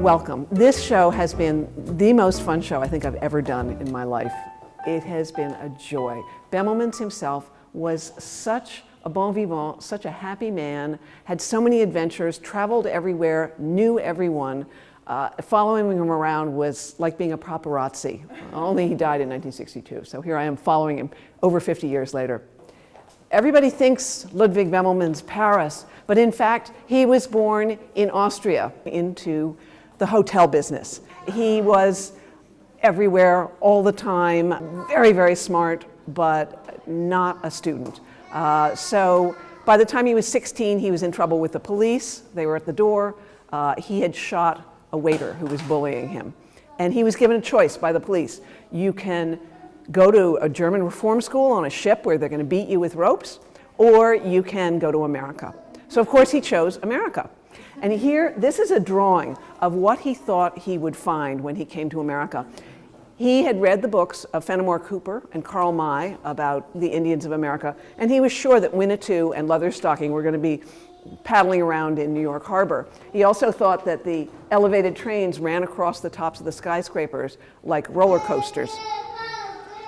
Welcome. This show has been the most fun show I think I've ever done in my life. It has been a joy. Bemelmans himself was such a bon vivant, such a happy man, had so many adventures, traveled everywhere, knew everyone. Following him around was like being a paparazzi, only he died in 1962. So here I am following him over 50 years later. Everybody thinks Ludwig Bemelmans Paris, but in fact, he was born in Austria into the hotel business. He was everywhere all the time, very, very smart, but not a student. So by the time he was 16, he was in trouble with the police. They were at the door. He had shot a waiter who was bullying him. And he was given a choice by the police. You can go to a German reform school on a ship where they're going to beat you with ropes, or you can go to America. So of course he chose America. And here, this is a drawing of what he thought he would find when he came to America. He had read the books of Fenimore Cooper and Carle about the Indians of America, and he was sure that Winnetou and Leatherstocking were going to be paddling around in New York Harbor. He also thought that the elevated trains ran across the tops of the skyscrapers like roller coasters.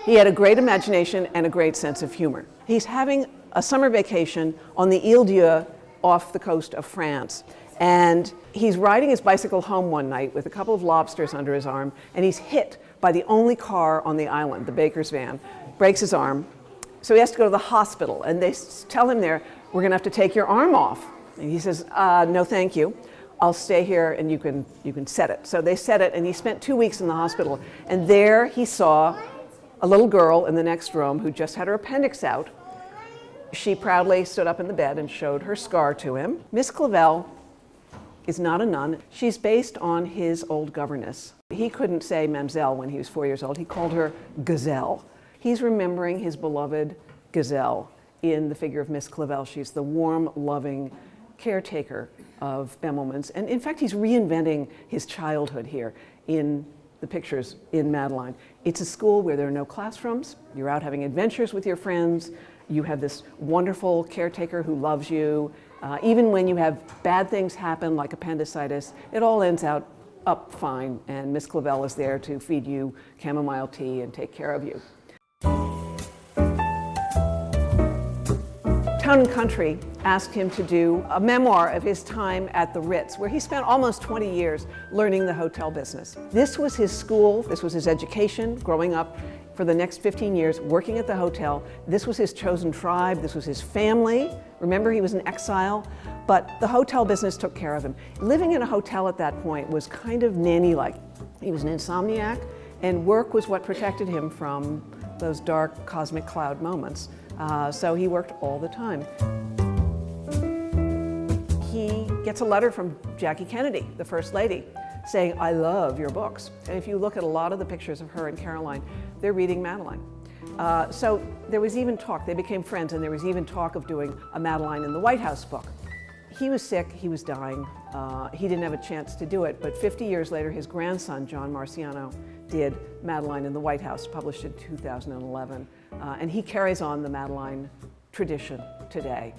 He had a great imagination and a great sense of humor. He's having a summer vacation on the Ile d'Yeu off the coast of France. And he's riding his bicycle home one night with a couple of lobsters under his arm, and he's hit by the only car on the island, the baker's van, breaks his arm. So he has to go to the hospital, and they tell him there, we're gonna have to take your arm off. And he says, no thank you. I'll stay here and you can set it. So they set it, and he spent 2 weeks in the hospital. And there he saw a little girl in the next room who just had her appendix out. She proudly stood up in the bed and showed her scar to him. Miss Clavel is not a nun. She's based on his old governess. He couldn't say Mamselle when he was 4 years old. He called her Gazelle. He's remembering his beloved Gazelle in the figure of Miss Clavel. She's the warm, loving caretaker of Bemelmans. And in fact, he's reinventing his childhood here in the pictures in Madeline. It's a school where there are no classrooms. You're out having adventures with your friends. You have this wonderful caretaker who loves you. Even when you have bad things happen, like appendicitis, it all ends up fine, and Miss Clavel is there to feed you chamomile tea and take care of you. Town & Country asked him to do a memoir of his time at the Ritz, where he spent almost 20 years learning the hotel business. This was his school, this was his education, growing up for the next 15 years, working at the hotel. This was his chosen tribe, this was his family. Remember, he was in exile, but the hotel business took care of him. Living in a hotel at that point was kind of nanny-like. He was an insomniac, and work was what protected him from those dark cosmic cloud moments. So he worked all the time. He gets a letter from Jackie Kennedy, the First Lady, saying, I love your books. And if you look at a lot of the pictures of her and Caroline, they're reading Madeline. So there was even talk, they became friends, and there was even talk of doing a Madeline in the White House book. He was sick, he was dying, he didn't have a chance to do it, but 50 years later, his grandson, John Marciano, did Madeline in the White House, published in 2011. And he carries on the Madeline tradition today.